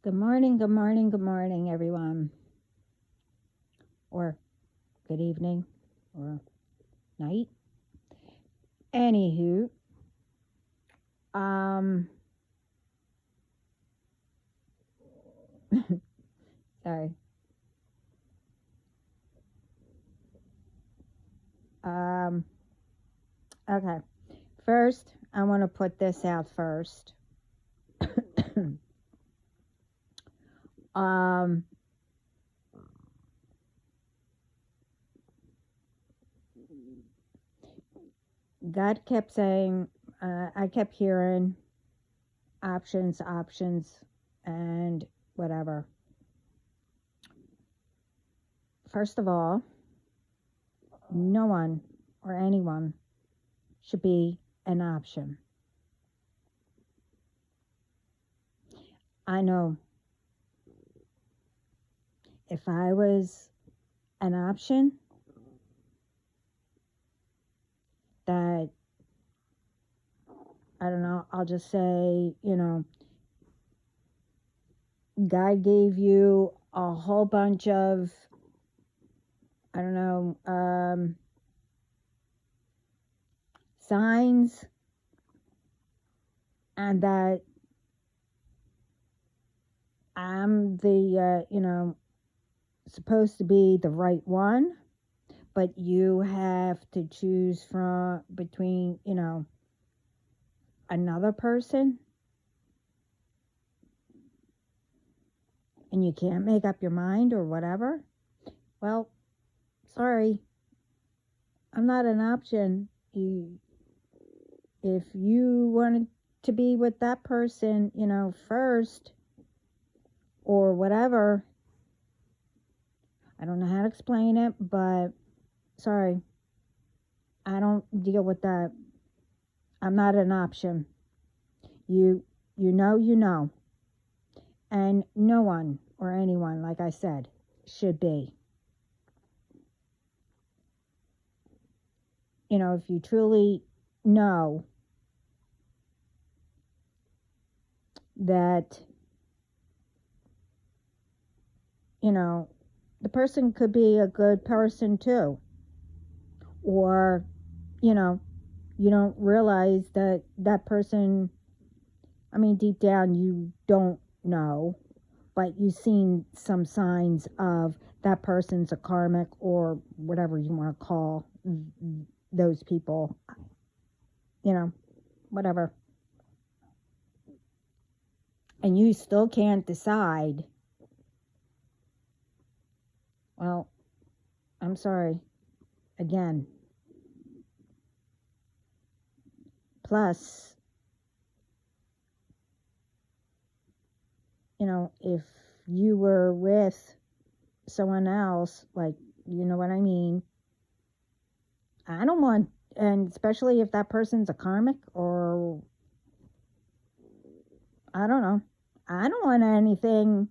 Good morning, everyone. Or good evening, or night. Anywho, um, sorry. Um, okay. First, I want to put this out first. um, God kept saying, I kept hearing options, and whatever. First of all, no one or anyone should be an option. I know if I was an option, that, I don't know, I'll just say, God gave you a whole bunch of, I don't know, signs, and that I'm the, supposed to be the right one, but you have to choose from between, another person, and you can't make up your mind or whatever. Well, sorry, I'm not an option. If you wanted to be with that person, first or whatever, I don't know how to explain it, but sorry, I don't deal with that. I'm not an option. You know. And no one or anyone, like I said, should be. If you truly know that, the person could be a good person too. Or, you don't realize that that person, I mean, deep down you don't know, but you've seen some signs of that person's a karmic or whatever you want to call those people, whatever. And you still can't decide. Well, I'm sorry. Again. Plus, if you were with someone else, like, you know what I mean? I don't want, and especially if that person's a karmic or, I don't know. I don't want anything,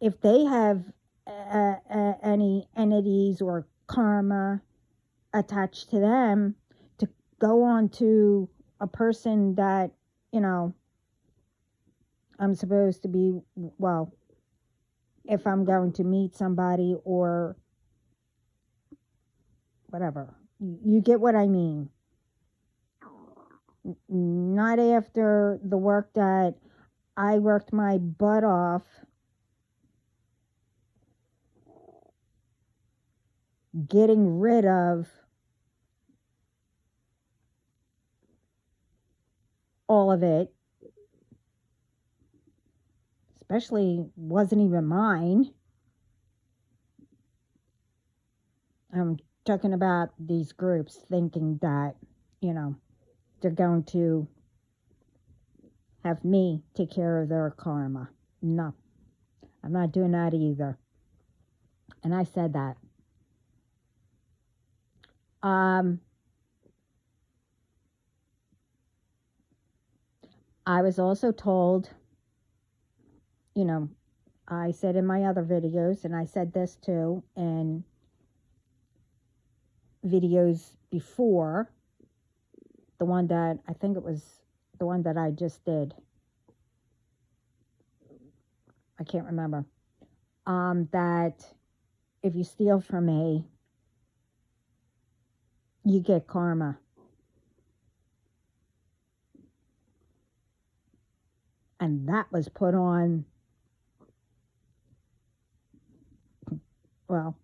if they have any entities or karma attached to them, to go on to a person that, I'm supposed to be, well, if I'm going to meet somebody or whatever. You get what I mean. Not after the work that I worked my butt off getting rid of all of it, especially wasn't even mine. I'm talking about these groups thinking that, they're going to have me take care of their karma. No, I'm not doing that either. And I said that. I was also told, I said in my other videos, and I said this too in videos before, I think it was the one that I just did. I can't remember, that if you steal from me, you get karma. And that was put on, well,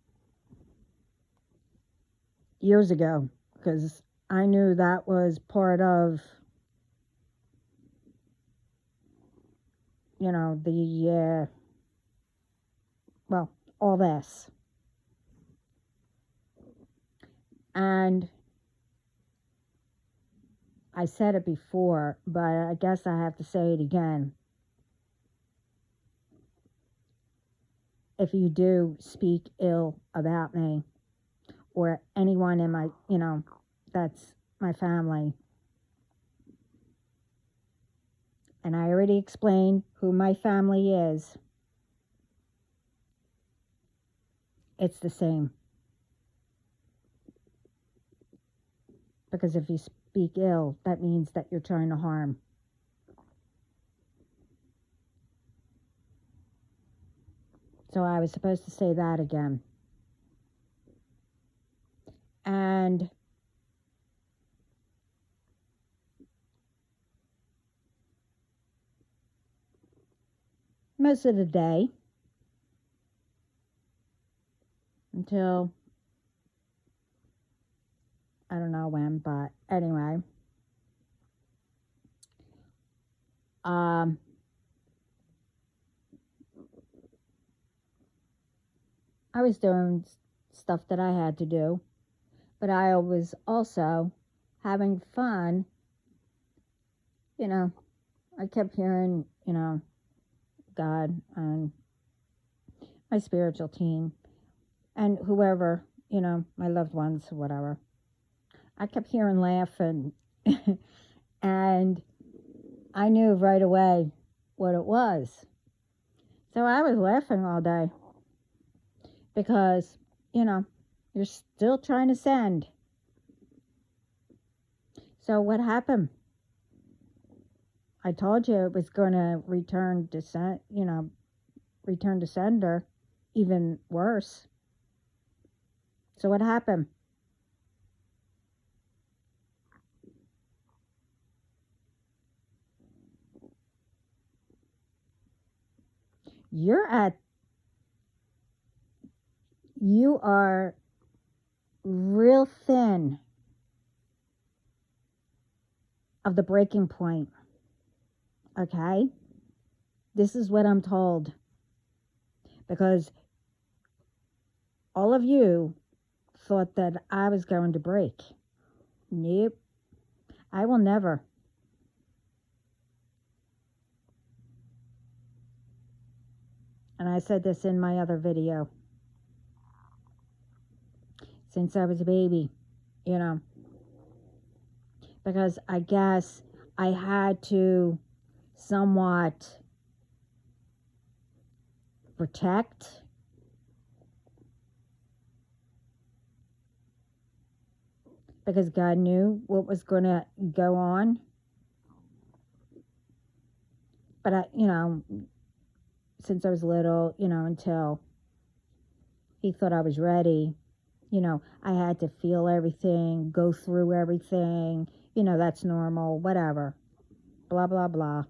years ago, because I knew that was part of, the, well, all this. And I said it before, but I guess I have to say it again. If you do speak ill about me or anyone in my, that's my family, and I already explained who my family is, it's the same. Because if you speak ill, that means that you're trying to harm. So I was supposed to say that again. And most of the day, until I don't know when, but anyway, I was doing stuff that I had to do, but I was also having fun. I kept hearing, God and my spiritual team and whoever, my loved ones, whatever. I kept hearing laughing and I knew right away what it was. So I was laughing all day because, you're still trying to send. So what happened? I told you it was going to return to sender, even worse. So what happened? You are real thin of the breaking point. Okay? This is what I'm told. Because all of you thought that I was going to break. Nope. I will never. And I said this in my other video. Since I was a baby, because I guess I had to somewhat protect because God knew what was going to go on. But since I was little, until he thought I was ready, I had to feel everything, go through everything, that's normal, whatever, blah, blah, blah.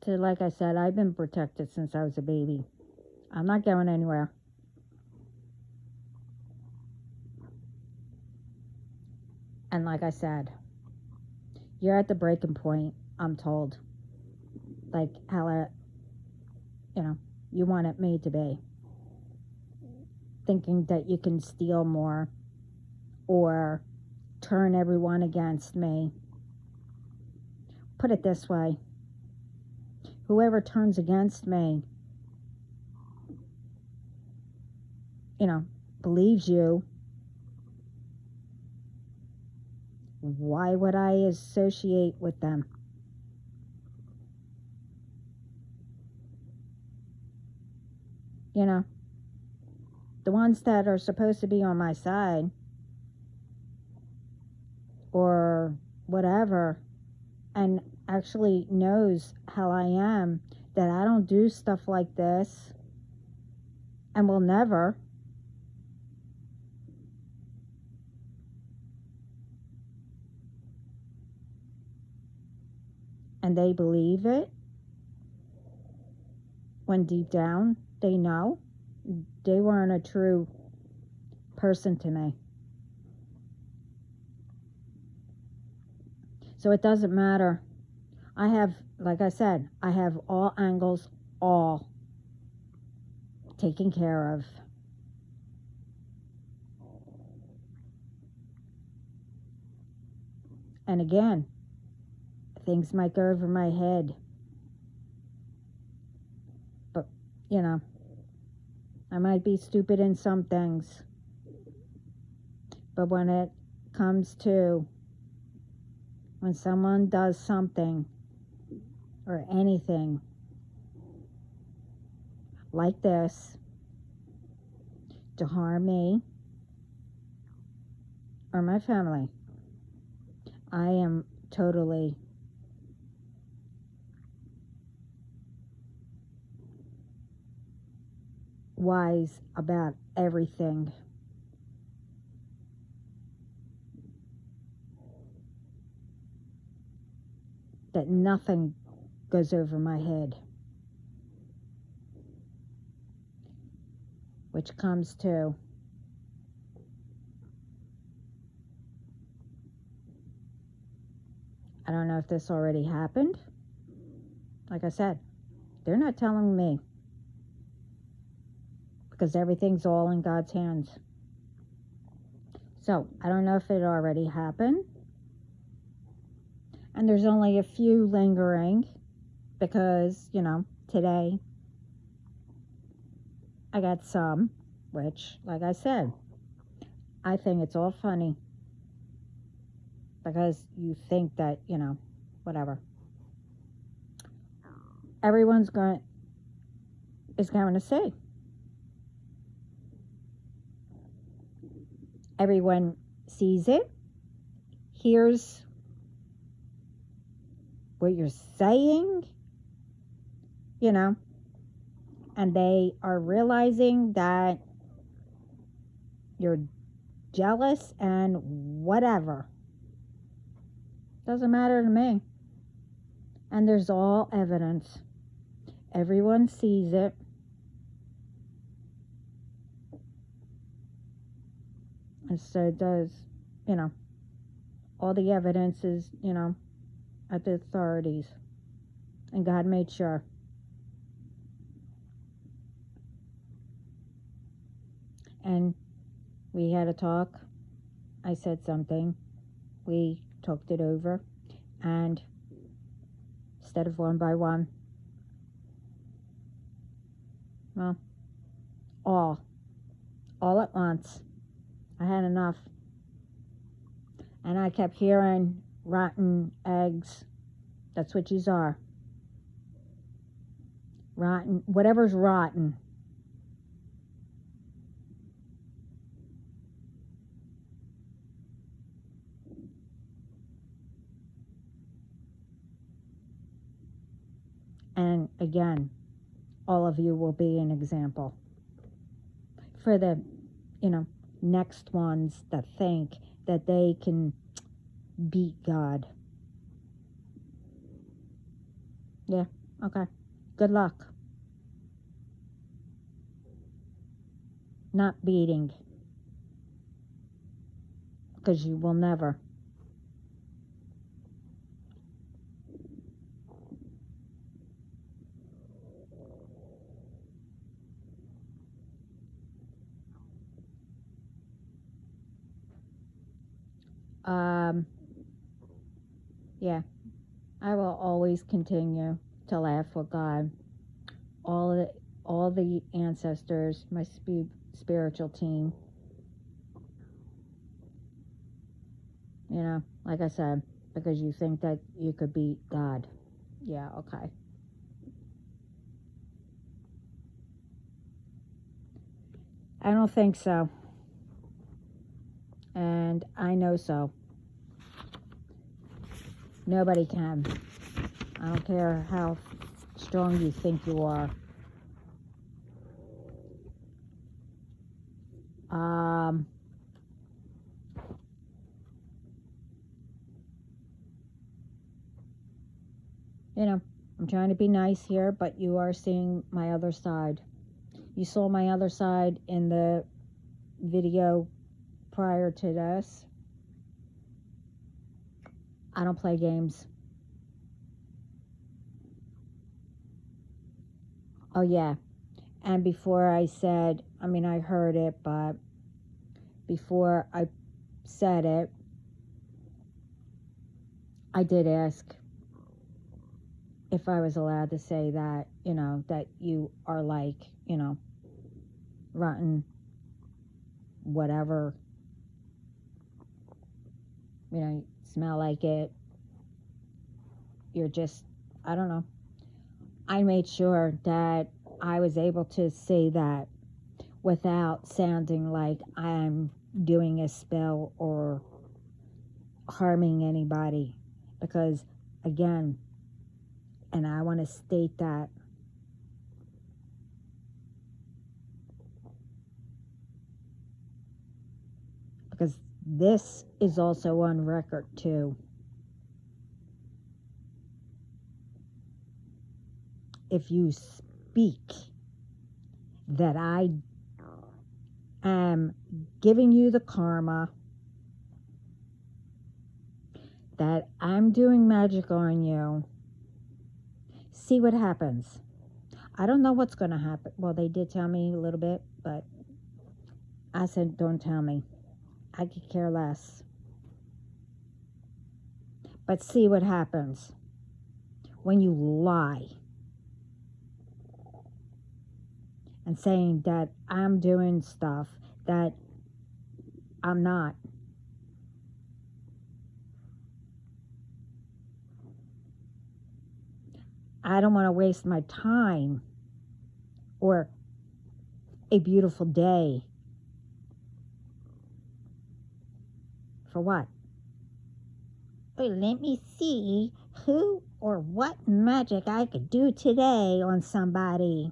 So like I said, I've been protected since I was a baby. I'm not going anywhere. And like I said, you're at the breaking point, I'm told. Like how, you want it made to be. Thinking that you can steal more or turn everyone against me. Put it this way. Whoever turns against me, believes you, why would I associate with them? you know, the ones that are supposed to be on my side or whatever, and actually knows how I am, that I don't do stuff like this and will never. And they believe it when deep down they know they weren't a true person to me. So it doesn't matter. I have, like I said, I have all angles, all taken care of. And again, things might go over my head. But, you know, I might be stupid in some things. But when it comes to when someone does something or anything like this to harm me or my family, I am totally wise about everything. That nothing goes over my head. Which comes to I don't know if this already happened. Like I said, they're not telling me. Because everything's all in God's hands. So, I don't know if it already happened. And there's only a few lingering. Because, you know, today I got some. Which, like I said, I think it's all funny. Because you think that, you know, whatever. Everyone's is going to see. Everyone sees it, hears what you're saying, you know, and they are realizing that you're jealous and whatever. Doesn't matter to me. And there's all evidence. Everyone sees it. And so does, you know, all the evidence is, you know, at the authorities. And God made sure. And we had a talk. I said something. We talked it over. And instead of one by one, well, all at once. I had enough. And I kept hearing rotten eggs. That's what yous are. Rotten, whatever's rotten. And again, all of you will be an example for the, you know, next ones that think that they can beat God. Yeah, okay. Good luck. Not beating. Because you will never. Yeah, I will always continue to laugh with God. All the ancestors, my spiritual team. You know, like I said, because you think that you could beat God. Yeah, okay. I don't think so. And I know so. Nobody can. I don't care how strong you think you are. You know, I'm trying to be nice here, but you are seeing my other side. You saw my other side in the video prior to this. I don't play games. Oh, yeah. And before I said, I mean, I heard it, but before I said it, I did ask if I was allowed to say that, you know, that you are like, you know, rotten, whatever, you know, you smell like it. You're just, I don't know. I made sure that I was able to say that without sounding like I'm doing a spell or harming anybody. Because, again, and I want to state that, because this is also on record too. If you speak that I am giving you the karma, that I'm doing magic on you, see what happens. I don't know what's going to happen. Well, they did tell me a little bit, but I said, don't tell me. I could care less. But see what happens when you lie and saying that I'm doing stuff that I'm not. I don't want to waste my time or a beautiful day. For what? Oh, let me see who or what magic I could do today on somebody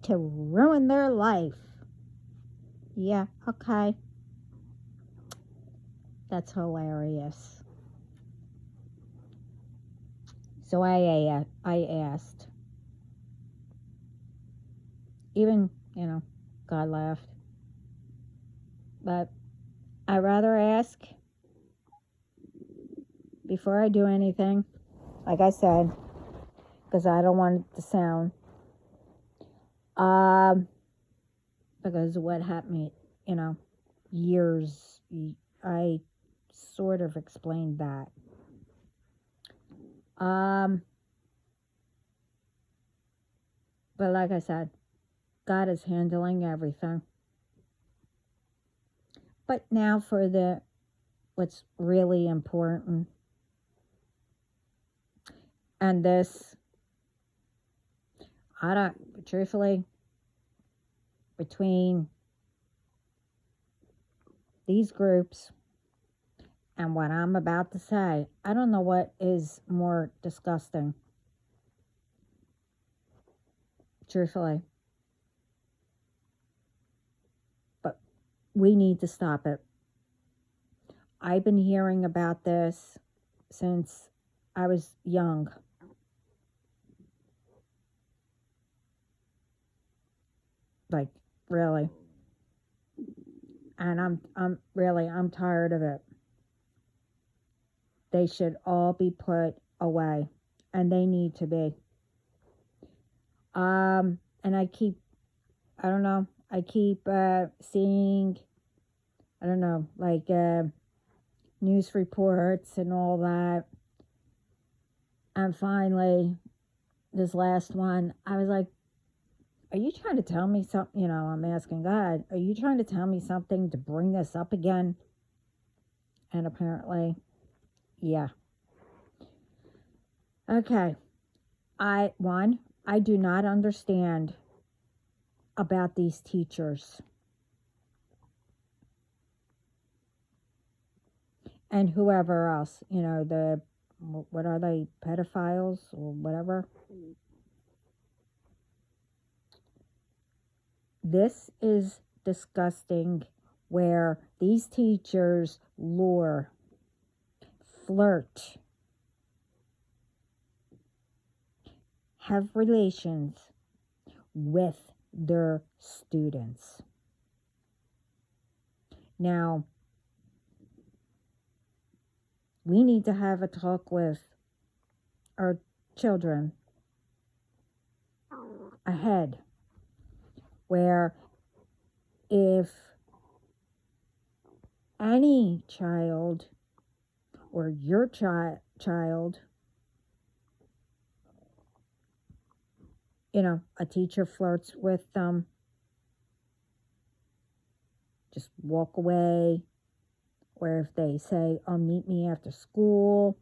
to ruin their life. Yeah, okay. That's hilarious. So I asked. Even, you know, God laughed. But I'd rather ask before I do anything, like I said, because I don't want it to sound, because what happened, you know, years, I sort of explained that. But like I said, God is handling everything. But now for what's really important. And this, I don't, truthfully, between these groups and what I'm about to say, I don't know what is more disgusting. Truthfully. But we need to stop it. I've been hearing about this since I was young. Like, really. And I'm tired of it. They should all be put away. And they need to be. And I keep seeing, I don't know, like news reports and all that. And finally, this last one, I was like, are you trying to tell me something? You know, I'm asking God, are you trying to tell me something to bring this up again? And apparently, yeah. Okay. I do not understand about these teachers. and whoever else, what are they, pedophiles or whatever. This is disgusting, where these teachers lure, flirt, have relations with their students. Now, we need to have a talk with our children ahead, where if any child or your child, a teacher flirts with them, just walk away. Or if they say, oh, meet me after school,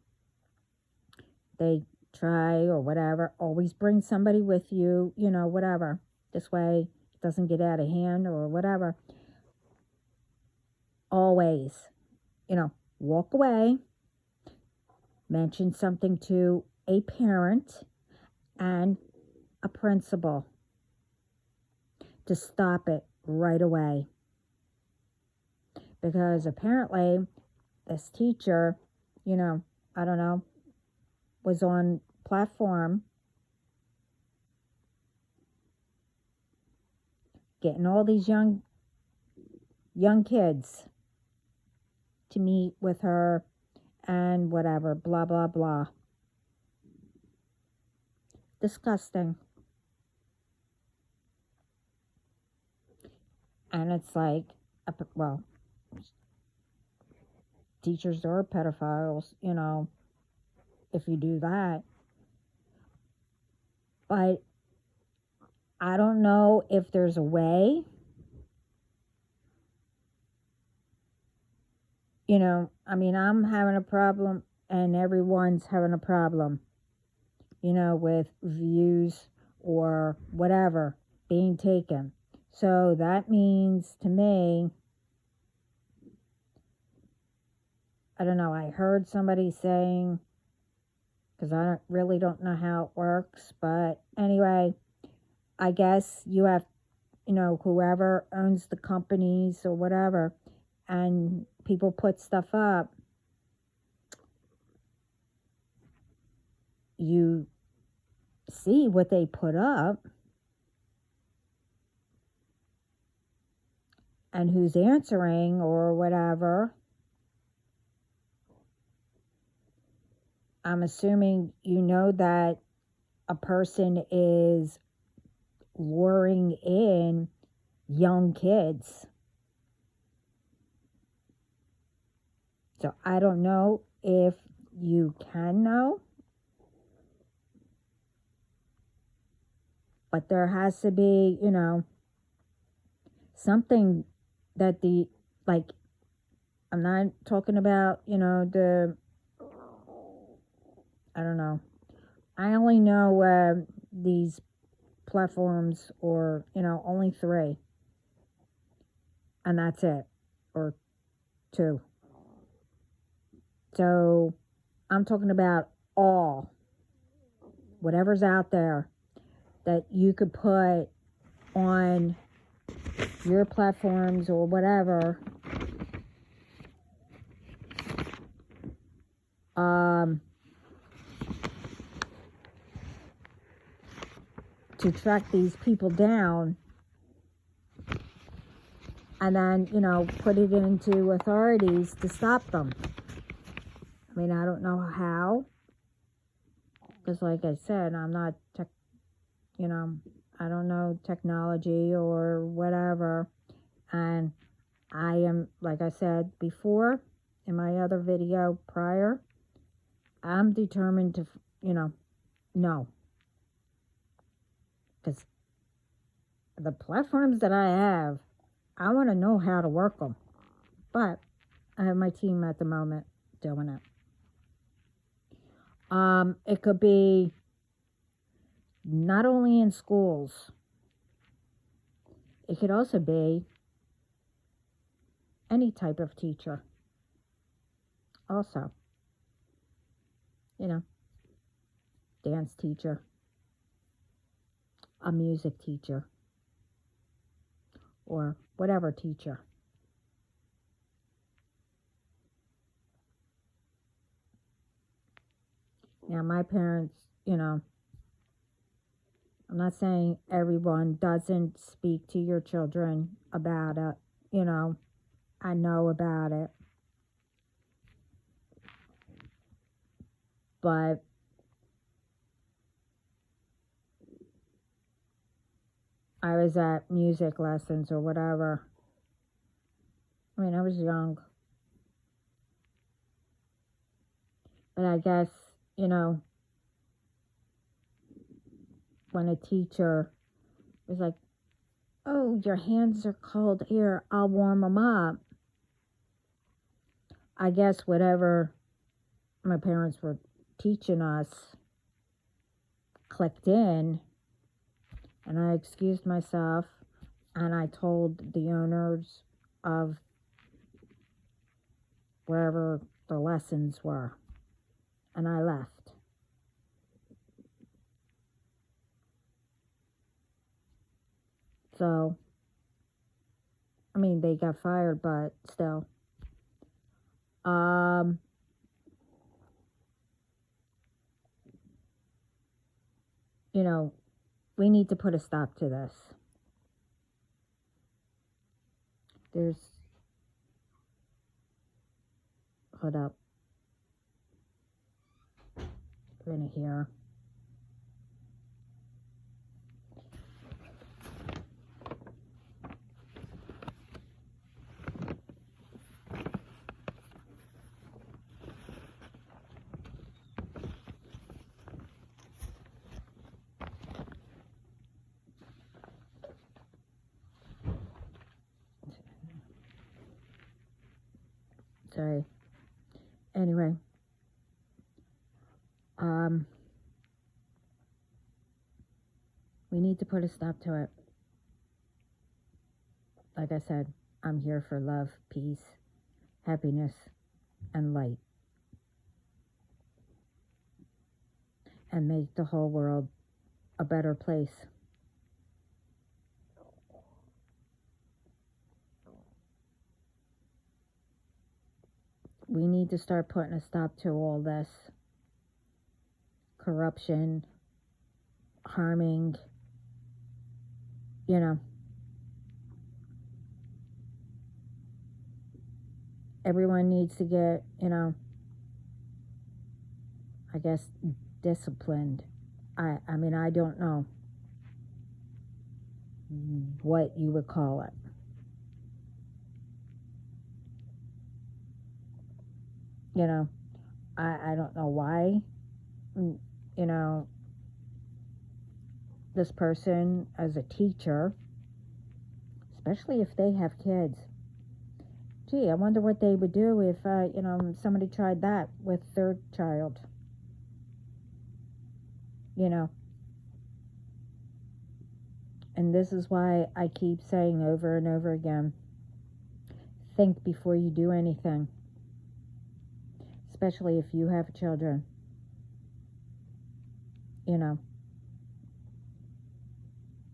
they try or whatever, always bring somebody with you, whatever. This way it doesn't get out of hand or whatever. Always, walk away, mention something to a parent and a principal to stop it right away. Because apparently this teacher, I don't know, was on platform getting all these young kids to meet with her and whatever, blah, blah, blah. Disgusting. And it's like, well, teachers are pedophiles, if you do that. But I don't know if there's a way, I'm having a problem and everyone's having a problem, with views or whatever being taken. So that means to me, I don't know, I heard somebody saying, because I really don't know how it works, but anyway, I guess you have, whoever owns the companies or whatever, and people put stuff up, you see what they put up and who's answering or whatever. I'm assuming that a person is luring in young kids. So I don't know if you can know, but there has to be, something that I'm not talking about, I don't know. I only know these platforms, or, only 3. And that's it. Or 2. So I'm talking about whatever's out there that you could put on your platforms or whatever, to track these people down, and then, put it into authorities to stop them. I mean, I don't know how, because like I said, I'm not I don't know technology or whatever, and I am, like I said before in my other video prior, I'm determined to, no. Because the platforms that I have, I want to know how to work them. But I have my team at the moment doing it. It could be not only in schools. It could also be any type of teacher. also, you know, dance teacher, a music teacher, or whatever teacher. Now, my parents, I'm not saying everyone doesn't speak to your children about it. I know about it. But I was at music lessons or whatever. I mean, I was young. But I guess, when a teacher was like, oh, your hands are cold. Here, I'll warm them up. I guess whatever my parents were teaching us clicked in. And I excused myself. And I told the owners of wherever the lessons were. And I left. So, I mean, they got fired, but still. We need to put a stop to this. Hold up. We're gonna hear. Sorry. Anyway. We need to put a stop to it. Like I said, I'm here for love, peace, happiness, and light. And make the whole world a better place. We need to start putting a stop to all this corruption, harming, everyone needs to get, I guess, disciplined. I mean, I don't know what you would call it. I don't know why, this person as a teacher, especially if they have kids. Gee, I wonder what they would do if, somebody tried that with their child. And this is why I keep saying over and over again, think before you do anything. Especially if you have children.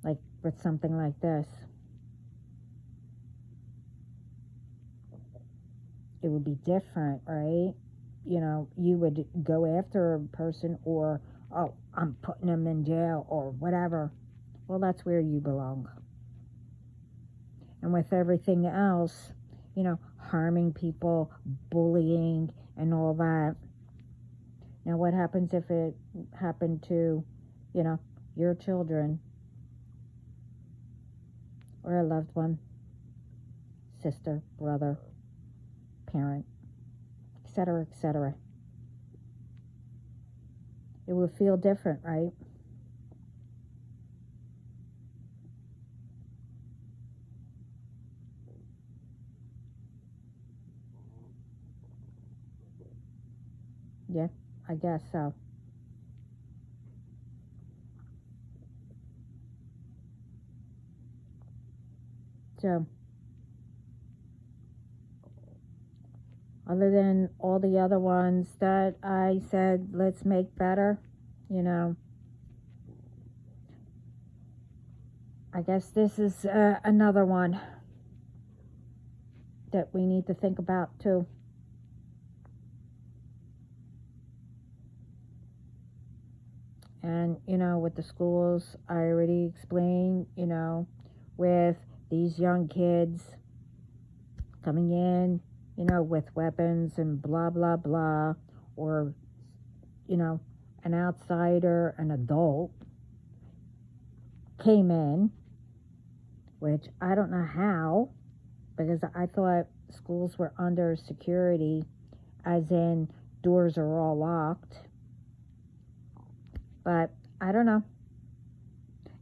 Like with something like this. It would be different, right? You would go after a person or, oh, I'm putting them in jail or whatever. Well, that's where you belong. And with everything else, harming people, bullying, and all that. Now, what happens if it happened to, your children or a loved one, sister, brother, parent, etc., etc.? It would feel different, right? Yeah, I guess so. So, other than all the other ones that I said, let's make better, you know, I guess this is another one that we need to think about too. And, you know, with the schools, I already explained, you know, with these young kids coming in, you know, with weapons and blah, blah, blah, or, you know, an outsider, an adult, came in, which I don't know how, because I thought schools were under security, as in doors are all locked. But I don't know.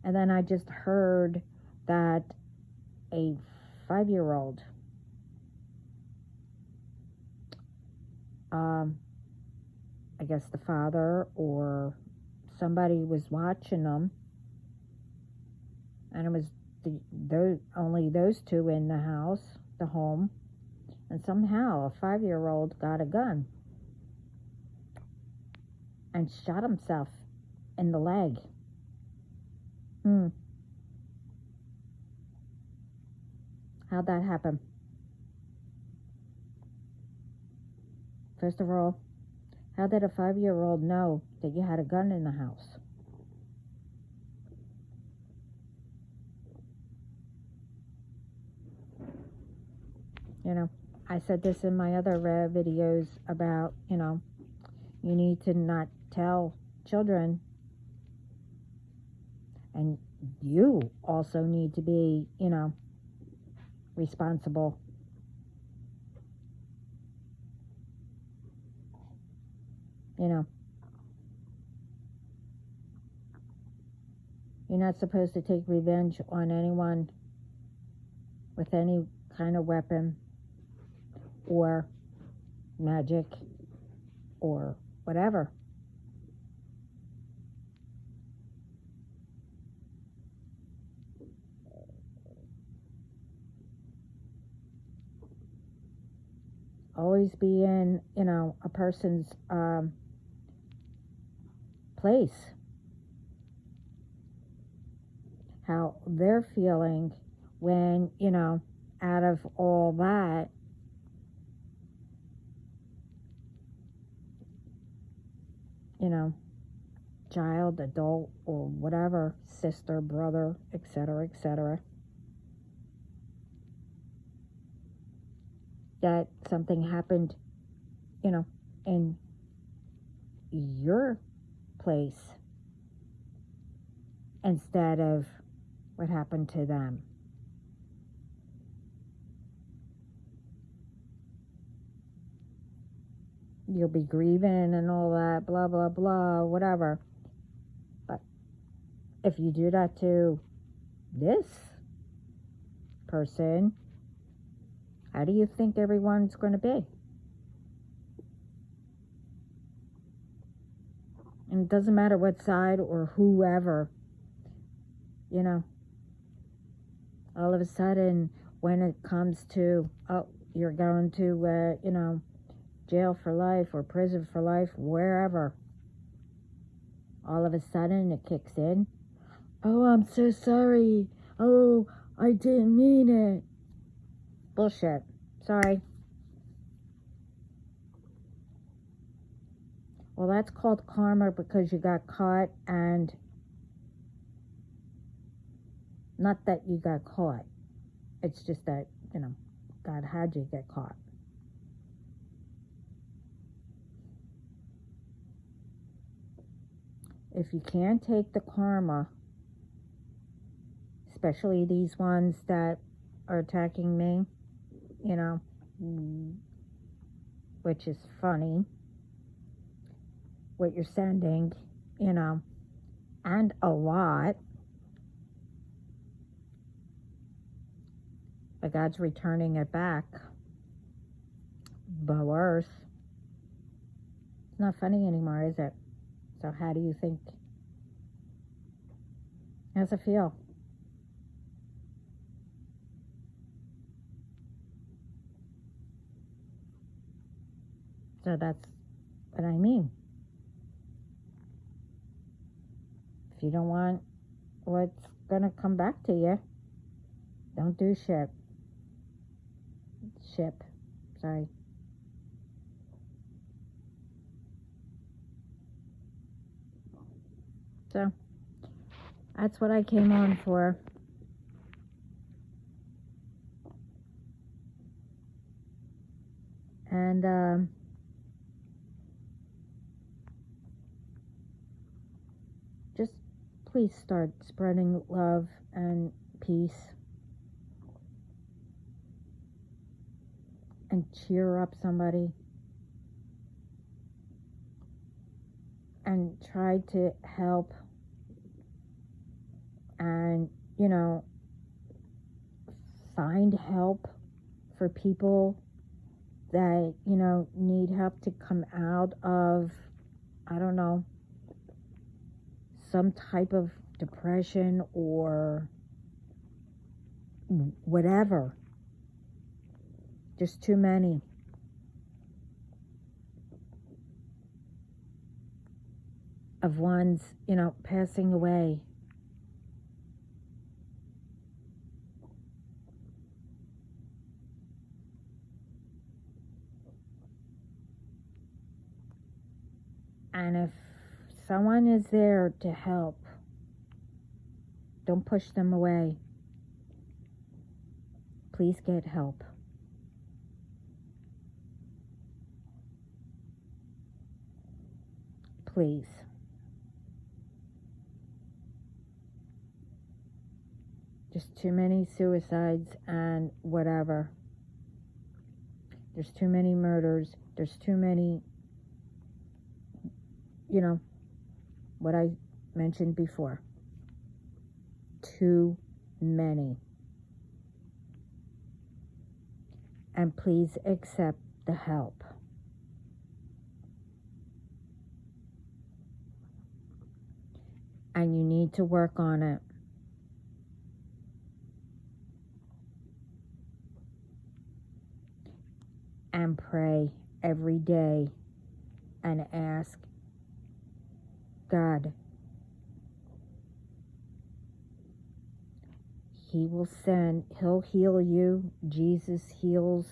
And then I just heard that a 5-year-old, I guess the father or somebody was watching them, and it was only those two in the house, the home, and somehow a 5-year-old got a gun and shot himself in the leg. How'd that happen? First of all, how did a 5-year-old know that you had a gun in the house? You know, I said this in my other videos about, you know, you need to not tell children, and you also need to be, you know, responsible. You know, you're not supposed to take revenge on anyone with any kind of weapon or magic or whatever. Always be in, you know, a person's place, how they're feeling when, you know, out of all that, you know, child, adult, or whatever, sister, brother, etc., etc., that something happened, you know, in your place instead of what happened to them. You'll be grieving and all that, blah, blah, blah, whatever. But if you do that to this person, how do you think everyone's going to be? And it doesn't matter what side or whoever, you know, all of a sudden when it comes to, oh, you're going to, you know, jail for life or prison for life, wherever, all of a sudden it kicks in. Oh, I'm so sorry. Oh, I didn't mean it. Bullshit. Sorry. Well, that's called karma because you got caught, and not that you got caught. It's just that, you know, God had you get caught. If you can't take the karma, especially these ones that are attacking me, you know, which is funny, what you're sending, you know, and a lot, but God's returning it back, but worse. It's not funny anymore, is it? So how do you think? How's it feel? So that's what I mean. If you don't want what's gonna come back to you, don't do shit. Sorry. So that's what I came on for. And just please start spreading love and peace and cheer up somebody and try to help and, find help for people that, need help to come out of, I don't know, some type of depression or whatever. Just too many. Of ones, passing away. And if someone is there to help, don't push them away. Please get help. Please. Just too many suicides and whatever. There's too many murders. There's too many, what I mentioned before. Too many. And please accept the help. And you need to work on it. And pray every day and ask God. He'll heal you. Jesus heals,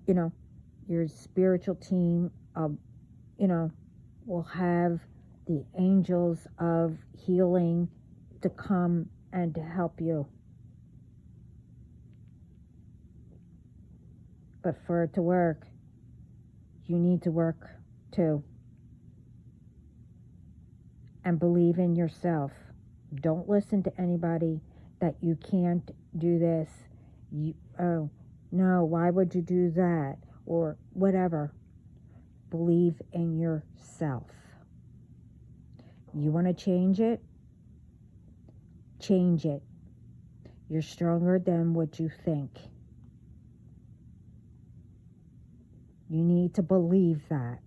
your spiritual team, will have the angels of healing to come and to help you. But for it to work, you need to work too. And believe in yourself. Don't listen to anybody that you can't do this. Oh, no, why would you do that? Or whatever. Believe in yourself. You want to change it? Change it. You're stronger than what you think. You need to believe that.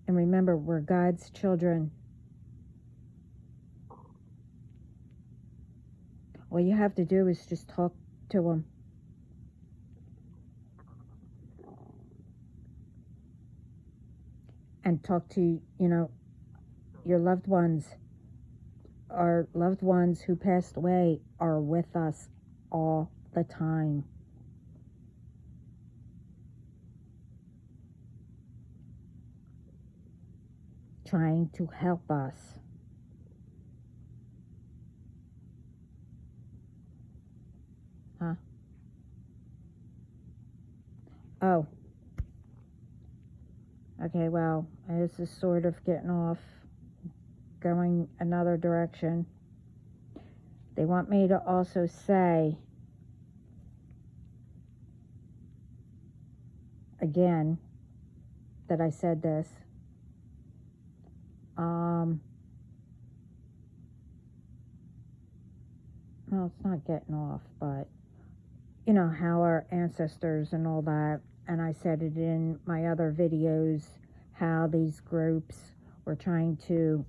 And remember, we're God's children. All you have to do is just talk to Him. And talk to, your loved ones. Our loved ones who passed away are with us all the time. Trying to help us. Oh. Okay, well, this is sort of getting off, going another direction. They want me to also say, again, that I said this. Well, it's not getting off, but how our ancestors and all that, and I said it in my other videos, how these groups were trying to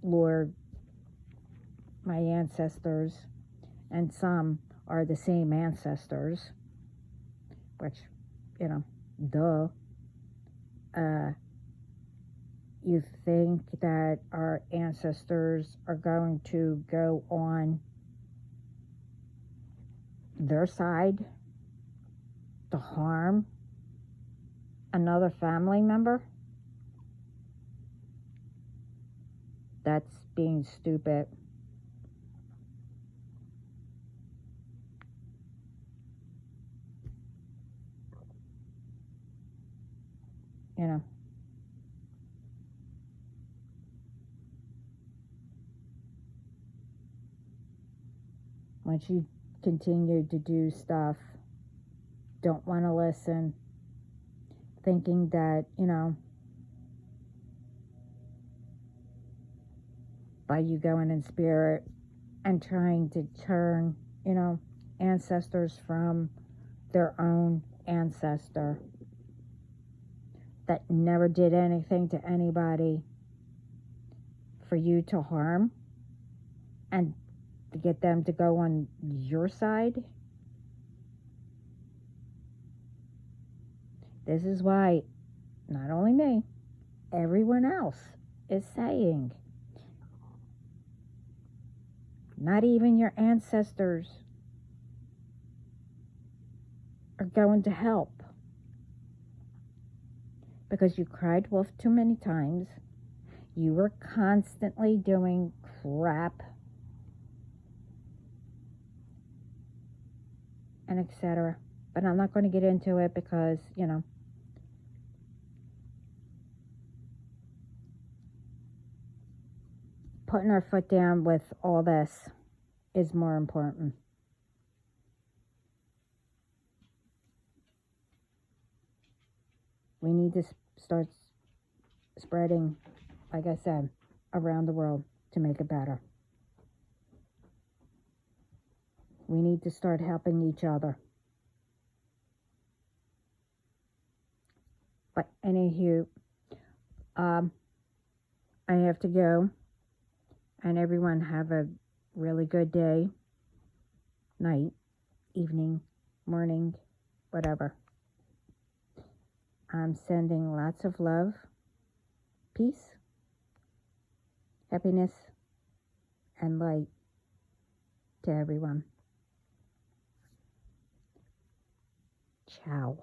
lure my ancestors, and some are the same ancestors, which, you know, duh. You think that our ancestors are going to go on their side to harm another family member? That's being stupid. You know. Once you continue to do stuff, don't want to listen, thinking that, you know, by you going in spirit and trying to turn, you know, ancestors from their own ancestor that never did anything to anybody for you to harm, and to get them to go on your side. This is why not only me, everyone else is saying, not even your ancestors are going to help, because you cried wolf too many times. You were constantly doing crap, and etc. But I'm not going to get into it because, you know, putting our foot down with all this is more important. We need to start spreading, like I said, around the world to make it better. We need to start helping each other. But anywho, I have to go. And everyone have a really good day, night, evening, morning, whatever. I'm sending lots of love, peace, happiness, and light to everyone. Ciao.